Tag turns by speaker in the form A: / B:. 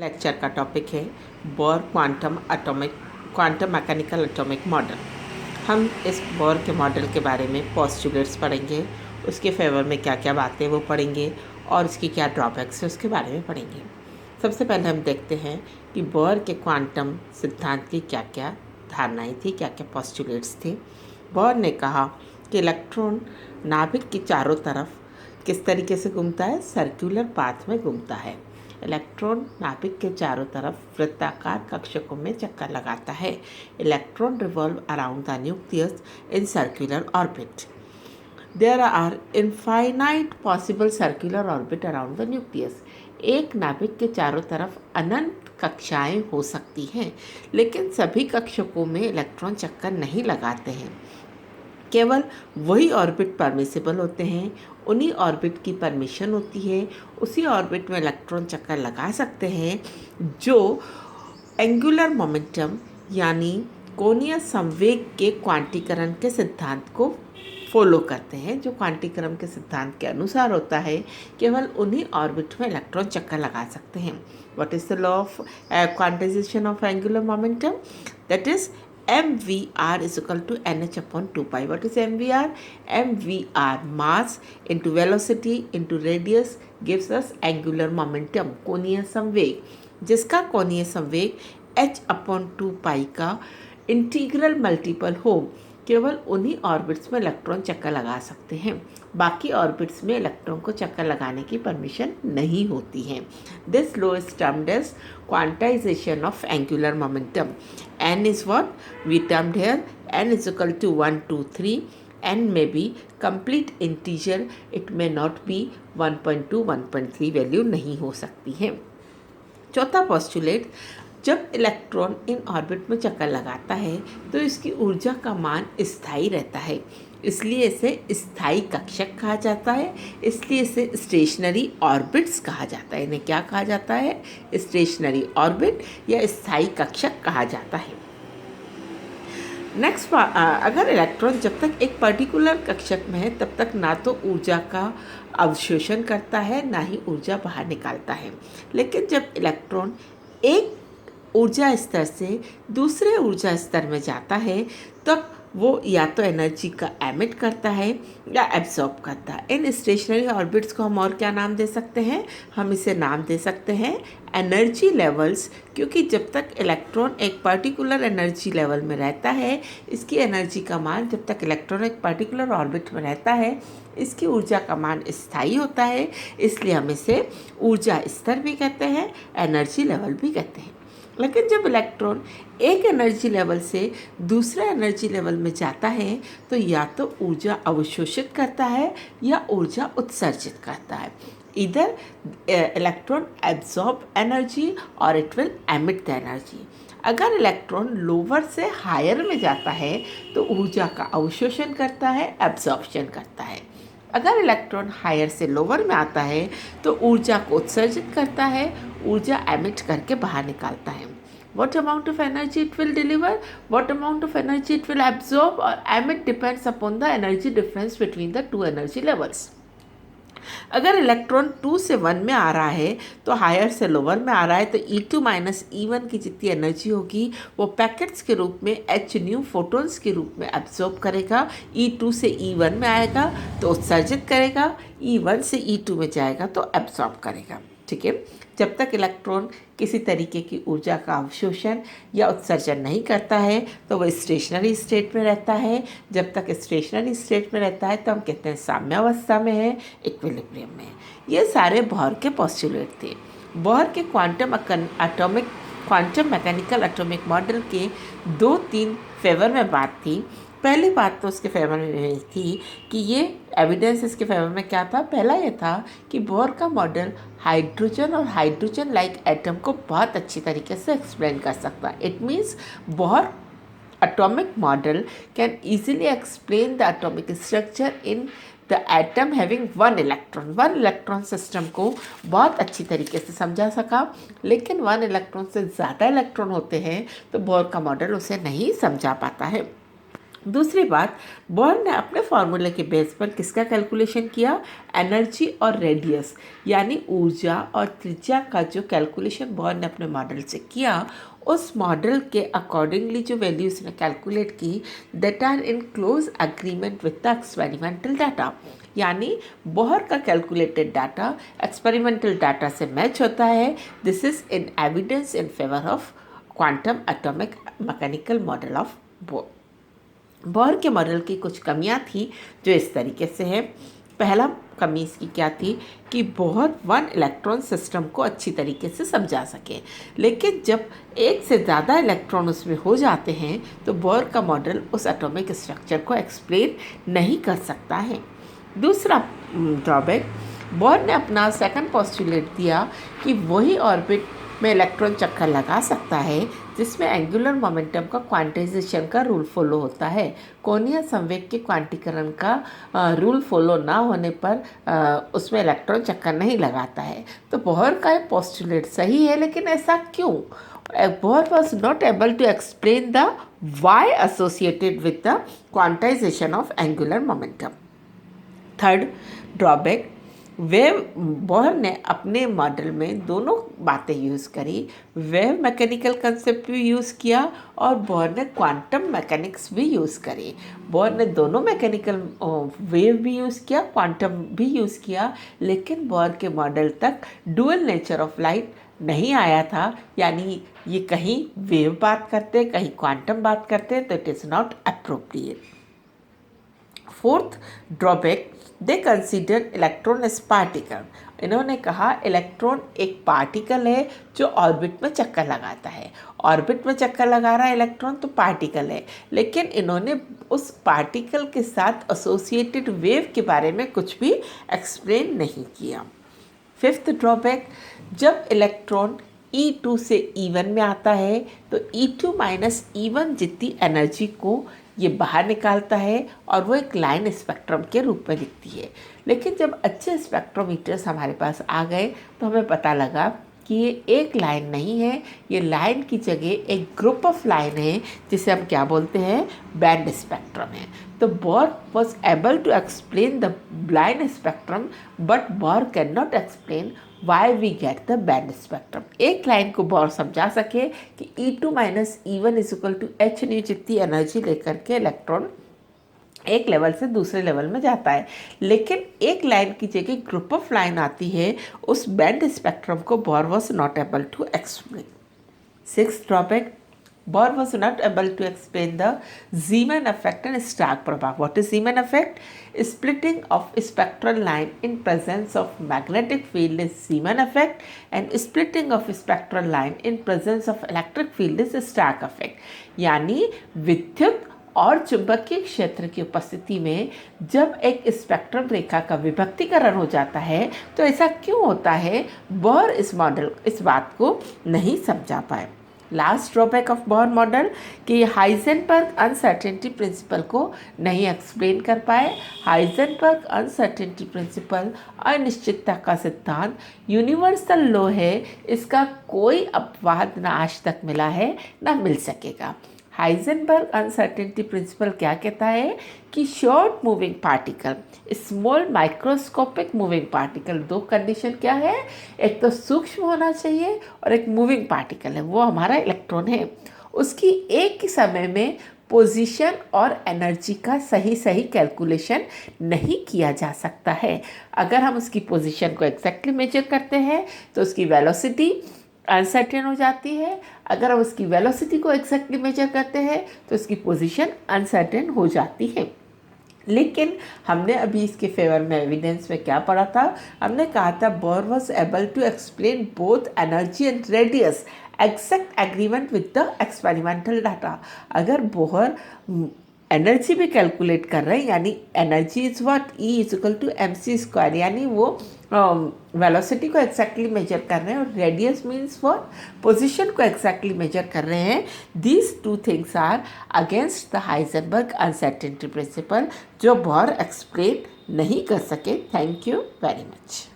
A: Lecture का topic है bore quantum mechanical atomic model. हम इस बोर के मॉडल के बारे में पोस्टुलेट्स पढ़ेंगे, उसके फेवर में क्या क्या बातें वो पढ़ेंगे और उसकी क्या ड्रॉबैक्स है उसके बारे में पढ़ेंगे। सबसे पहले हम देखते हैं कि बोर के क्वांटम सिद्धांत की क्या क्या धारणाएं थी, क्या क्या पोस्टुलेट्स थे। बोर ने कहा कि इलेक्ट्रॉन नाभिक के चारों तरफ किस तरीके से घूमता है, सर्कुलर पाथ में घूमता है। इलेक्ट्रॉन नाभिक के चारों तरफ वृत्ताकार कक्षकों में चक्कर लगाता है। Electron revolve around the nucleus in circular orbit. There are infinite possible circular orbit around the nucleus. एक नाभिक के चारों तरफ अनंत कक्षाएं हो सकती हैं, लेकिन सभी कक्षकों में इलेक्ट्रॉन चक्कर नहीं लगाते हैं। केवल वही ऑर्बिट परमिसिबल होते हैं, उन्हीं ऑर्बिट की परमिशन होती है, उसी ऑर्बिट में इलेक्ट्रॉन चक्कर लगा सकते हैं जो एंगुलर मोमेंटम यानी कोणीय संवेग के क्वांटीकरण के सिद्धांत को फॉलो करते हैं। जो क्वांटीकरण के सिद्धांत के अनुसार होता है, केवल उन्हीं ऑर्बिट में इलेक्ट्रॉन चक्कर लगा सकते हैं। What is the law of quantization of angular momentum? That is mvr is equal to nh upon 2 pi. What is mvr? mvr mass into velocity into radius gives us angular momentum, कोणीय संवेग, जिसका कोणीय संवेग h upon 2 pi का integral multiple हो। केवल उन्हीं orbits में इलेक्ट्रॉन चक्कर लगा सकते हैं, बाकी ऑर्बिट्स में इलेक्ट्रॉन को चक्कर लगाने की परमिशन नहीं होती है। This law is termed as quantization of angular momentum. n is what we termed here, n is equal to 1 2 3. n may be complete integer, it may not be 1.2 1.3 value नहीं हो सकती है। चौथा पोस्टुलेट, जब electron in orbit में चक्कर लगाता है तो इसकी ऊर्जा का मान स्थायी रहता है, इसलिए इसे स्थायी कक्षक कहा जाता है, इसलिए इसे स्टेशनरी ऑर्बिट्स कहा जाता है। इन्हें क्या कहा जाता है? स्टेशनरी ऑर्बिट या स्थायी कक्षक कहा जाता है। नेक्स्ट, अगर इलेक्ट्रॉन जब तक एक पर्टिकुलर कक्षक में है तब तक ना तो ऊर्जा का अवशोषण करता है ना ही ऊर्जा बाहर निकालता है, लेकिन जब इलेक्ट्रॉन एक ऊर्जा स्तर से दूसरे ऊर्जा स्तर में जाता है तब वो या तो एनर्जी का एमिट करता है या एब्जॉर्ब करता है। इन स्टेशनरी ऑर्बिट्स को हम और क्या नाम दे सकते हैं? हम इसे नाम दे सकते हैं एनर्जी लेवल्स, क्योंकि जब तक इलेक्ट्रॉन एक पर्टिकुलर एनर्जी लेवल में रहता है, इसकी एनर्जी का मान, जब तक इलेक्ट्रॉन एक पर्टिकुलर ऑर्बिट में रहता है, इसकी ऊर्जा का मान स्थायी होता है, इसलिए हम इसे ऊर्जा स्तर भी कहते हैं, एनर्जी लेवल भी कहते हैं। लेकिन जब इलेक्ट्रॉन एक एनर्जी लेवल से दूसरे एनर्जी लेवल में जाता है तो या तो ऊर्जा अवशोषित करता है या ऊर्जा उत्सर्जित करता है। इधर इलेक्ट्रॉन एब्जॉर्ब एनर्जी और it will emit the energy. अगर इलेक्ट्रॉन लोअर से हायर में जाता है तो ऊर्जा का अवशोषण करता है, एब्जॉर्प्शन करता है। अगर इलेक्ट्रॉन हायर से लोअर में आता है तो ऊर्जा को उत्सर्जित करता है, ऊर्जा एमिट करके बाहर निकालता है। What amount of energy it will deliver, what amount of energy it will absorb or emit depends upon the energy difference between the two energy levels. अगर इलेक्ट्रॉन 2 से 1 में आ रहा है तो हायर से लोअर में आ रहा है, तो E2 माइनस E1 की जितनी एनर्जी होगी वो पैकेट्स के रूप में h न्यू फोटोन्स के रूप में एब्जॉर्ब करेगा। E2 से E1 में आएगा तो उत्सर्जित करेगा, E1 से E2 में जाएगा तो एब्जॉर्ब करेगा। ठीक है, जब तक इलेक्ट्रॉन किसी तरीके की ऊर्जा का अवशोषण या उत्सर्जन नहीं करता है तो वह स्टेशनरी स्टेट में रहता है। जब तक स्टेशनरी स्टेट में रहता है तो हम कहते हैं साम्यावस्था में है, इक्विलिब्रियम में। ये सारे बोहर के पोस्टुलेट थे। बोहर के क्वांटम मैकेनिकल एटॉमिक मॉडल के 2-3 फेवर में बात थी। पहली बात तो उसके फेवर में थी कि ये एविडेंस इसके फेवर में क्या था? पहला ये था कि बोहर का मॉडल हाइड्रोजन और हाइड्रोजन लाइक एटम को बहुत अच्छी तरीके से एक्सप्लेन कर सकता है। It means Bohr atomic model can easily explain the atomic structure in the atom having one electron system को बहुत अच्छी तरीके से समझा सका। लेकिन 1 इलेक्ट्रॉन से ज़्यादा इलेक्ट्रॉन होते हैं तो बोहर का मॉडल उसे नहीं समझा पाता है। दूसरी बात, बोर ने अपने फार्मूले के बेस पर किसका कैलकुलेशन किया? एनर्जी और रेडियस यानी ऊर्जा और त्रिज्या का जो कैलकुलेशन बोर ने अपने मॉडल से किया, उस मॉडल के अकॉर्डिंगली जो वैल्यूज ने कैलकुलेट की that are in close agreement with the experimental data. यानी बोहर का कैलकुलेटेड डाटा एक्सपेरिमेंटल डाटा से मैच होता है। This is in evidence in favour of quantum atomic mechanical model of Bohr. Bohr के model की कुछ कमियां थी जो इस तरीके से है। पहला कमी इसकी क्या थी कि बोर वन इलेक्ट्रॉन सिस्टम को अच्छी तरीके से समझा सके, लेकिन जब एक से ज़्यादा इलेक्ट्रॉन उसमें हो जाते हैं तो बोर का मॉडल उस एटॉमिक स्ट्रक्चर को एक्सप्लेन नहीं कर सकता है। दूसरा ड्रॉबैक, बोर ने अपना सेकंड पोस्टुलेट दिया कि वही ऑर्बिट में इलेक्ट्रॉन चक्कर लगा सकता है जिसमें एंगुलर मोमेंटम का क्वांटाइजेशन का रूल फॉलो होता है। कोणीय संवेग के क्वांटीकरण का रूल फॉलो ना होने पर उसमें इलेक्ट्रॉन चक्कर नहीं लगाता है। तो बोर का ये पोस्टुलेट सही है, लेकिन ऐसा क्यों? Bohr was not able to explain the why associated with the quantization of angular momentum. Third drawback, Bohr ने अपने मॉडल में दोनों बातें यूज़ करी। वेव मैकेनिकल कंसेप्ट भी यूज़ किया और बोर ने क्वांटम मैकेनिक्स भी यूज़ करी। बोर ने दोनों मैकेनिकल वेव भी यूज़ किया, क्वांटम भी यूज़ किया, लेकिन बोर के मॉडल तक डुअल नेचर ऑफ लाइट नहीं आया था। यानी ये कहीं वेव बात करते, कहीं क्वांटम बात करते, तो it is not appropriate. Fourth drawback, they consider electron as particle. इन्होंने कहा इलेक्ट्रॉन एक पार्टिकल है जो ऑर्बिट में चक्कर लगाता है। ऑर्बिट में चक्कर लगा रहा है इलेक्ट्रॉन तो पार्टिकल है, लेकिन इन्होंने उस पार्टिकल के साथ एसोसिएटेड वेव के बारे में कुछ भी एक्सप्लेन नहीं किया। फिफ्थ ड्रॉबैक, जब इलेक्ट्रॉन E2 से E1 में आता है तो E2 माइनस E1 जितनी एनर्जी को ये बाहर निकालता है और वो एक लाइन स्पेक्ट्रम के रूप में दिखती है। लेकिन जब अच्छे स्पेक्ट्रोमीटर्स हमारे पास आ गए तो हमें पता लगा कि ये एक लाइन नहीं है, ये लाइन की जगह एक ग्रुप ऑफ लाइन है जिसे हम क्या बोलते हैं? बैंड स्पेक्ट्रम है। तो Bohr was able to explain the blind spectrum, but Bohr can not explain why we get the band spectrum. एक लाइन को बोर समझा सके कि E2 minus E1 is equal to h nu जितनी energy लेकर के इलेक्ट्रॉन एक level से दूसरे लेवल में जाता है, लेकिन एक लाइन की जगह ग्रुप ऑफ लाइन आती है, उस बैंड स्पेक्ट्रम को Bohr was not able to explain. Sixth drawback, Bohr was not able to explain the Zeeman effect and Stark Prabha. What is Zeeman effect? Splitting of spectral line in presence of magnetic field is Zeeman effect, and splitting of spectral line in presence of electric field is Stark effect. यानी विद्युत और चुंबकीय क्षेत्र की उपस्थिति में जब एक स्पेक्ट्रम रेखा का विभक्तिकरण हो जाता है तो ऐसा क्यों होता है? बोर इस बात को नहीं समझा पाए। Last drawback of Bohr model कि हाइजेनबर्ग अनसर्टेनिटी प्रिंसिपल को नहीं एक्सप्लेन कर पाए। हाइजेनबर्ग अनसर्टेनिटी प्रिंसिपल अनिश्चितता का सिद्धांत यूनिवर्सल लॉ है, इसका कोई अपवाद ना आज तक मिला है ना मिल सकेगा। हाइजेनबर्ग अनसर्टेनिटी प्रिंसिपल क्या कहता है कि short moving particle, small microscopic moving particle, दो कंडीशन क्या है? एक तो सूक्ष्म होना चाहिए और एक मूविंग पार्टिकल है, वो हमारा इलेक्ट्रॉन है। उसकी एक ही समय में पोजीशन और एनर्जी का सही कैलकुलेशन नहीं किया जा सकता है। अगर हम उसकी पोजीशन को एग्जैक्टली मेजर करते हैं तो उसकी वेलोसिटी अनसर्टेन हो जाती है। अगर हम उसकी वेलोसिटी को एग्जैक्टली मेजर करते हैं तो उसकी पोजीशन अनसर्टेन हो जाती है। लेकिन हमने अभी इसके फेवर में एविडेंस में क्या पढ़ा था? हमने कहा था Bohr was able to explain both energy and radius exact agreement with the experimental data. अगर बोर एनर्जी भी कैलकुलेट कर रहे हैं, यानी energy is what E is equal to mc², यानी वो वेलोसिटी को एक्जैक्टली मेजर कर रहे हैं, और रेडियस मीन्स व्हाट? पोजीशन को एक्जैक्टली मेजर कर रहे हैं। These two things are against the Heisenberg uncertainty principle, जो बोर एक्सप्लेन नहीं कर सके। Thank you very much.